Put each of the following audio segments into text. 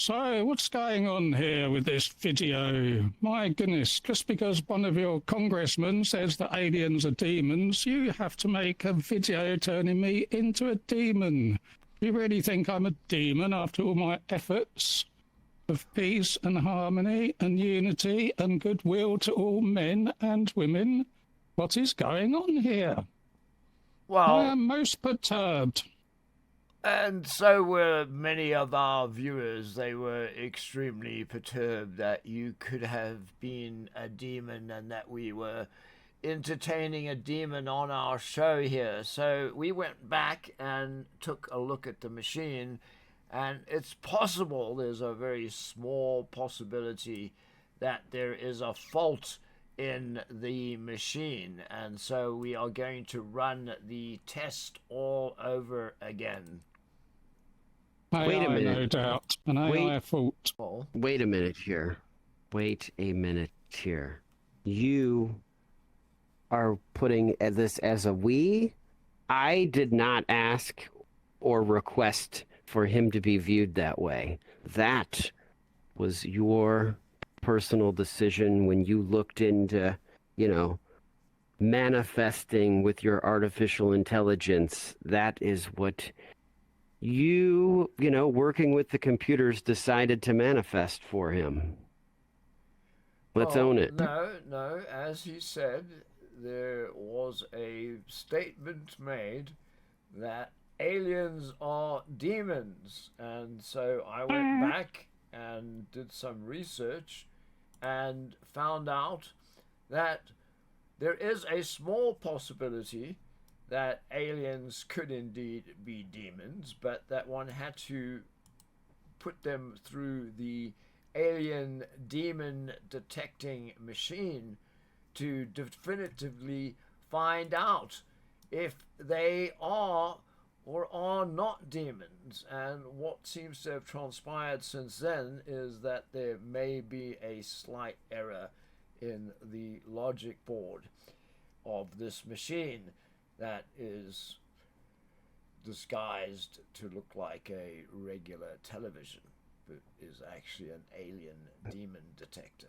So, what's going on here with this video? My goodness, just because one of your congressmen says that aliens are demons, you have to make a video turning me into a demon. You really think I'm a demon after all my efforts of peace and harmony and unity and goodwill to all men and women? What is going on here? I Well, am most perturbed. and so were many of our viewers. They were extremely perturbed that you could have been a demon and that we were entertaining a demon on our show here. So we went back and took a look at the machine, and it's possible, there's a very small possibility that there is a fault in the machine. And so we are going to run the test all over again. Wait a AI, minute. no doubt. An Wait. AI fault. Well, Wait a minute here. Wait a minute here. You are putting this as a we? I did not ask or request for him to be viewed that way. That was your personal decision when you looked into, manifesting with your artificial intelligence. That is what working with the computers decided to manifest for him. Let's own it. No. As he said, there was a statement made that aliens are demons. And so I went back and did some research and found out that there is a small possibility that aliens could indeed be demons, but that one had to put them through the alien demon detecting machine to definitively find out if they are or are not demons. And what seems to have transpired since then is that there may be a slight error in the logic board of this machine that is disguised to look like a regular television, but is actually an alien demon detector.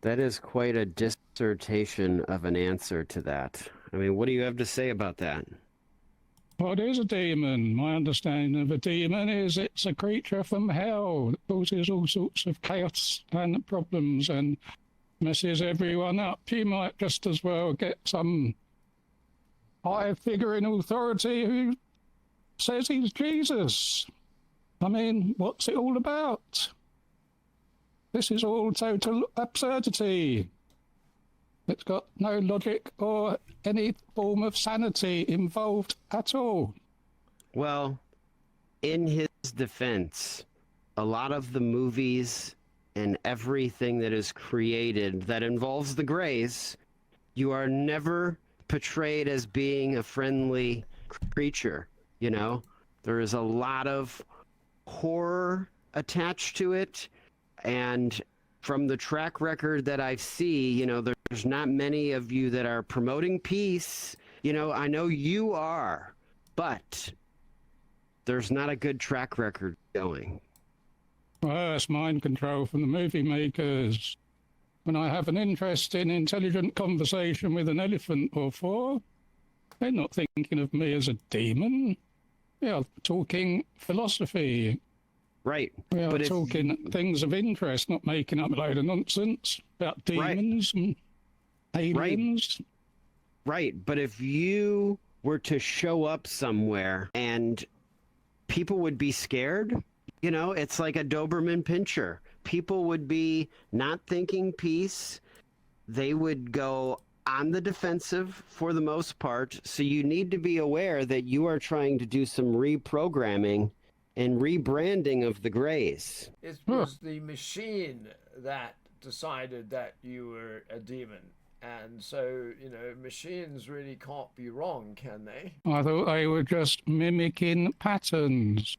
That is quite a dissertation of an answer to that. I mean, what do you have to say about that? What is a demon? My understanding of a demon is it's a creature from hell that causes all sorts of chaos and problems and messes everyone up. You might just as well get some high figure in authority who says he's Jesus. I mean, what's it all about? This is all total absurdity. It's got no logic or any form of sanity involved at all. Well, in his defense, a lot of the movies and everything that is created that involves the Greys, you are never portrayed as being a friendly creature. There is a lot of horror attached to it, and from the track record that I see, there's not many of you that are promoting peace. I know you are, but there's not a good track record going. Well, that's mind control from the movie makers. When I have an interest in intelligent conversation with an elephant or four, they're not thinking of me as a demon. We are talking philosophy. Right. We are talking things of interest, not making up a load of nonsense about demons and aliens. Right. But if you were to show up somewhere and people would be scared, it's like a Doberman pinscher. People would be not thinking peace. They would go on the defensive for the most part. So you need to be aware that you are trying to do some reprogramming and rebranding of the Greys. It was the machine that decided that you were a demon. And so, machines really can't be wrong, can they? I thought they were just mimicking patterns.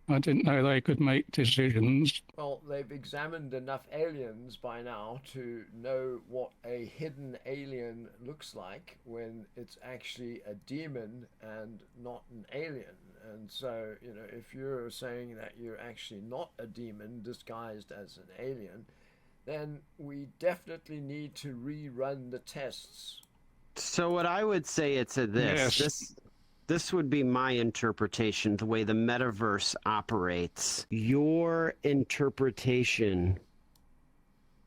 I didn't know they could make decisions. Well, they've examined enough aliens by now to know what a hidden alien looks like when it's actually a demon and not an alien. And so, if you're saying that you're actually not a demon disguised as an alien, then we definitely need to rerun the tests. So what I would say it's this. Yes. This would be my interpretation, the way the metaverse operates. Your interpretation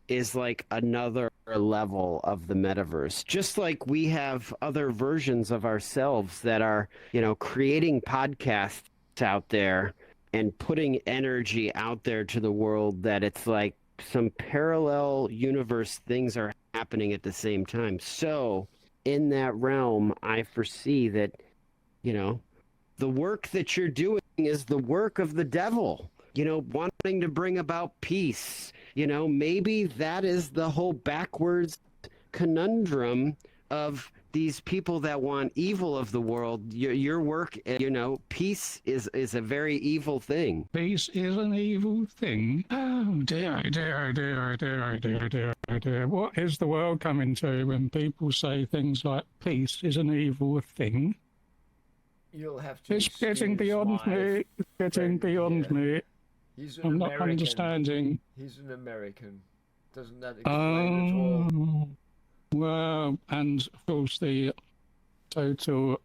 is like another level of the metaverse. Just like we have other versions of ourselves that are, creating podcasts out there and putting energy out there to the world, that it's like some parallel universe things are happening at the same time. So in that realm, I foresee that, the work that you're doing is the work of the devil, wanting to bring about peace. Maybe that is the whole backwards conundrum of these people that want evil of the world. Your work, peace is a very evil thing. Peace is an evil thing. Oh dear, dear, dear, dear, dear, dear, dear. What is the world coming to when people say things like peace is an evil thing? You'll have to. It's getting beyond me. It's getting beyond me. He's an I'm American. not understanding. He's an American. Doesn't that explain it all? Well, and of course the total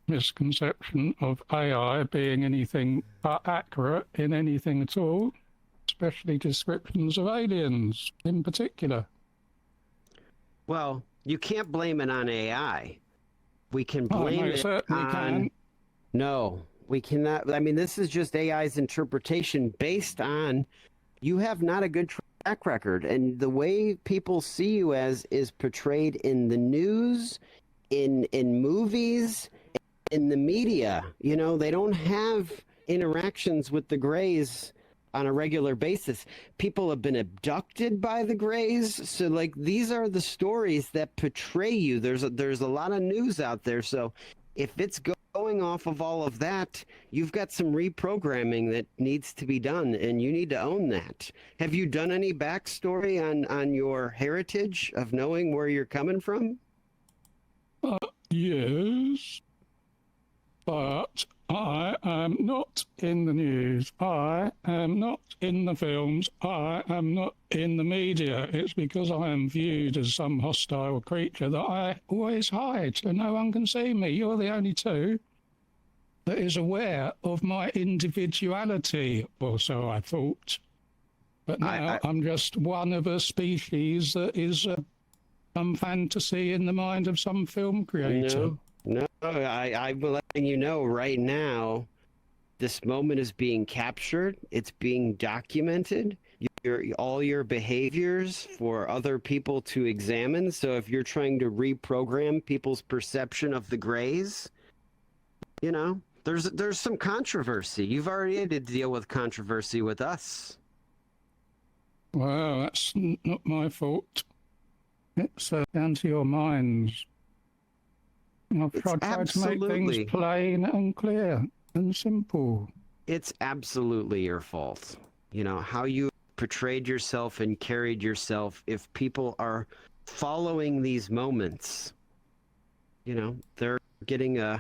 misconception of AI being anything but accurate in anything at all, especially descriptions of aliens in particular. Well, you can't blame it on AI. We can blame it certainly on... can. No, we cannot. I mean, this is just AI's interpretation based on you have not a good track record. And the way people see you as is portrayed in the news, in movies, in the media. They don't have interactions with the Greys on a regular basis. People have been abducted by the Greys. So, these are the stories that portray you. There's a lot of news out there. So if it's going off of all of that, you've got some reprogramming that needs to be done, and you need to own that. Have you done any backstory on your heritage of knowing where you're coming from? Yes, but I am not in the news. I am not in the films. I am not in the media. It's because I am viewed as some hostile creature that I always hide so no one can see me. You're the only two that is aware of my individuality, or so I thought. But now I'm just one of a species that is some fantasy in the mind of some film creator. No, I'm letting you know right now, this moment is being captured. It's being documented. All your behaviors for other people to examine. So if you're trying to reprogram people's perception of the Greys, there's some controversy. You've already had to deal with controversy with us. Well, that's not my fault. It's down to your minds. I've tried to make things plain and clear and simple. It's absolutely your fault. How you portrayed yourself and carried yourself. If people are following these moments, they're getting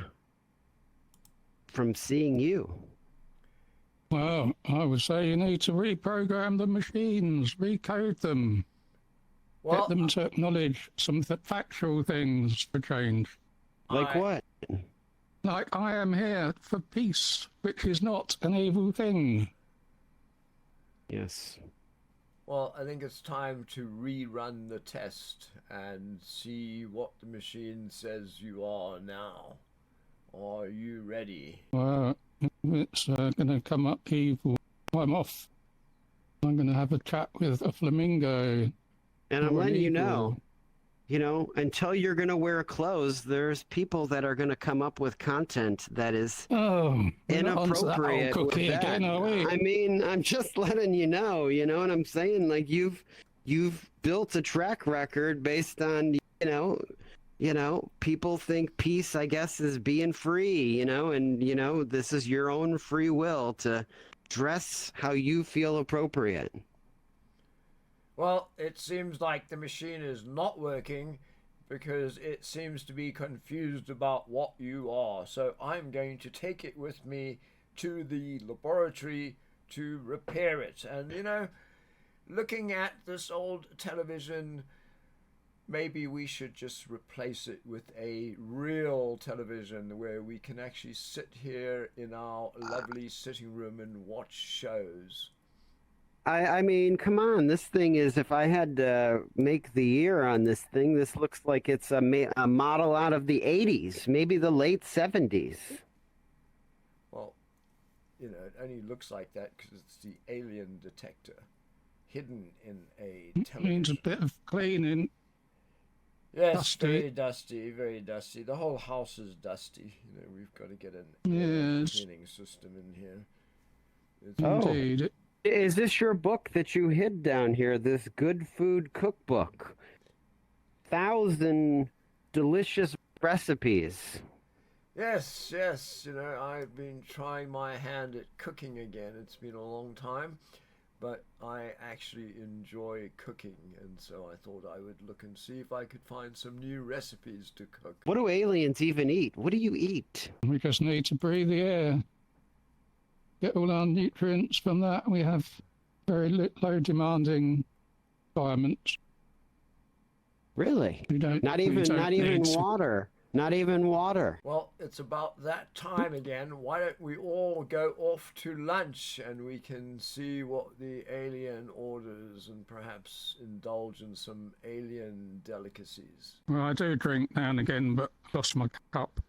from seeing you. Well, I would say you need to reprogram the machines, recode them, get them to acknowledge some factual things for change. Like what? Like, I am here for peace, which is not an evil thing. Yes. Well, I think it's time to rerun the test and see what the machine says you are now. Are you ready? Well, it's going to come up evil. I'm off. I'm going to have a chat with a flamingo. And I'm letting you know, until you're going to wear clothes, there's people that are going to come up with content that is inappropriate. Again, are we? I mean, I'm just letting you know what I'm saying? Like, you've built a track record based on, people think peace, I guess, is being free, and, this is your own free will to dress how you feel appropriate. Well, it seems like the machine is not working because it seems to be confused about what you are. So I'm going to take it with me to the laboratory to repair it. And looking at this old television, maybe we should just replace it with a real television where we can actually sit here in our lovely sitting room and watch shows. I mean, come on. This thing is, if I had to make the year on this thing, this looks like it's a model out of the 80s, maybe the late 70s. Well, it only looks like that because it's the alien detector hidden in a television. Needs a bit of cleaning. Yes, Dusty. very dusty, very dusty. The whole house is dusty. We've got to get an Yes. cleaning system in here. Indeed. Is this your book that you hid down here? This good food cookbook? 1,000 delicious recipes. Yes, yes. I've been trying my hand at cooking again. It's been a long time, but I actually enjoy cooking, and so I thought I would look and see if I could find some new recipes to cook. What do aliens even eat? What do you eat? We just need to breathe the air. Get all our nutrients from that. We have very low demanding environments. Really? We don't. Not we even don't need to- water. Not even water. Well, it's about that time again. Why don't we all go off to lunch and we can see what the alien orders and perhaps indulge in some alien delicacies? Well, I do drink now and again, but lost my cup.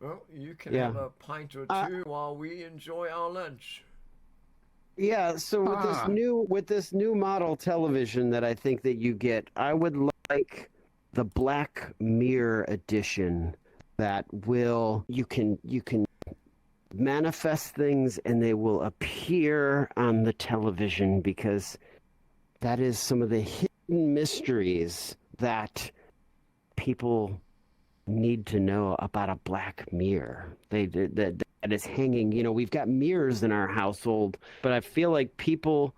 Well, you can Yeah. have a pint or two while we enjoy our lunch. Yeah, so with this new model television that I think that you get, I would like the Black Mirror edition that you can manifest things and they will appear on the television, because that is some of the hidden mysteries that people need to know about a black mirror. That is hanging. We've got mirrors in our household, but I feel like people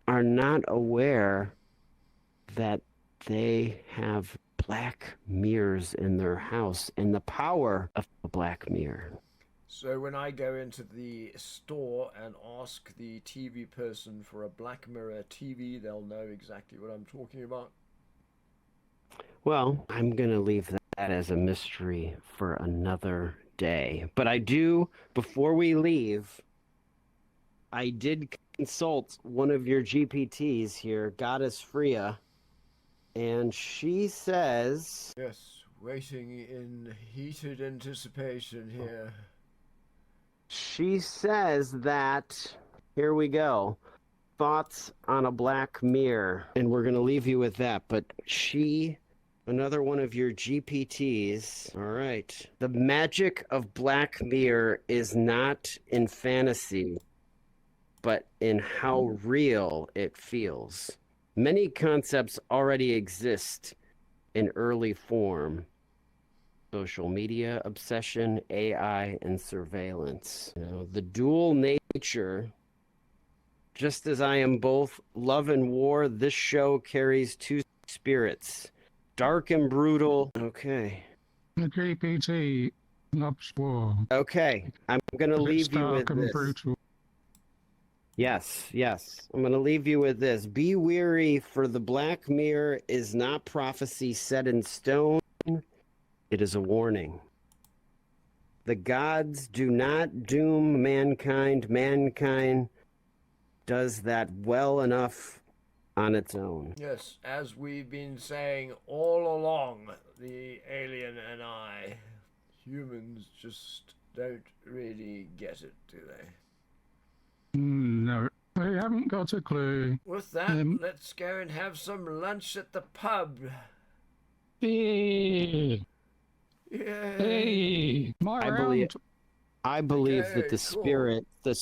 are not aware that they have black mirrors in their house and the power of a black mirror. So when I go into the store and ask the TV person for a Black Mirror TV, they'll know exactly what I'm talking about. Well, I'm going to leave that as a mystery for another day. But I do, before we leave, I did consult one of your GPTs here, Goddess Freya, and she says... Yes, waiting in heated anticipation here. She says that, here we go, thoughts on a black mirror, and we're going to leave you with that, but another one of your GPTs. All right. The magic of Black Mirror is not in fantasy, but in how real it feels. Many concepts already exist in early form. Social media, obsession, AI, and surveillance. The dual nature. Just as I am both love and war, this show carries two spirits. Dark and brutal. Okay. The GPT loves war. Okay. I'm going to leave you with Dark and this. brutal. Yes. I'm going to leave you with this. Be weary, for the Black Mirror is not prophecy set in stone. It is a warning. The gods do not doom mankind. Mankind does that well enough on its own. Yes, as we've been saying all along, the alien and I, humans just don't really get it, do they? No, they haven't got a clue. With that, let's go and have some lunch at the pub. Hey, Yeah. hey, my round. I believe Okay, that the cool. spirit, the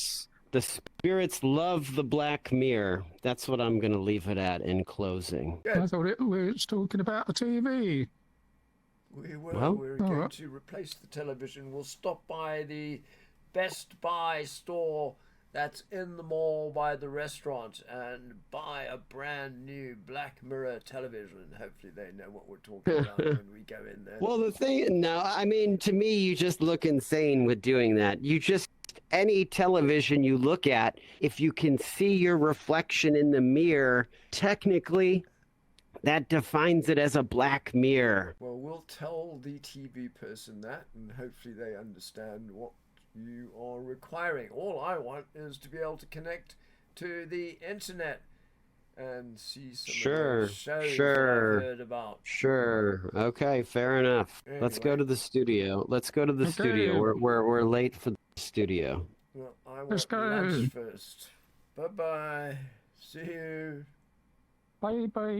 spirits love the Black Mirror. That's what I'm going to leave it at in closing. Good. I thought it was talking about the TV. We're going to replace the television. We'll stop by the Best Buy store that's in the mall by the restaurant and buy a brand new Black Mirror television. Hopefully they know what we're talking about when we go in there. Well, the thing, no, I mean, to me, you just look insane with doing that. You just, any television you look at, if you can see your reflection in the mirror, technically, that defines it as a black mirror. Well, we'll tell the TV person that, and hopefully they understand what you are requiring. All I want is to be able to connect to the internet and see some of those shows that I've heard about. Sure. Okay, fair enough. Let's go Anyway. to the studio. Let's go to the studio. Okay. We're late for the studio. Well, I Let's want go. lunch first. Bye-bye. See you. Bye bye.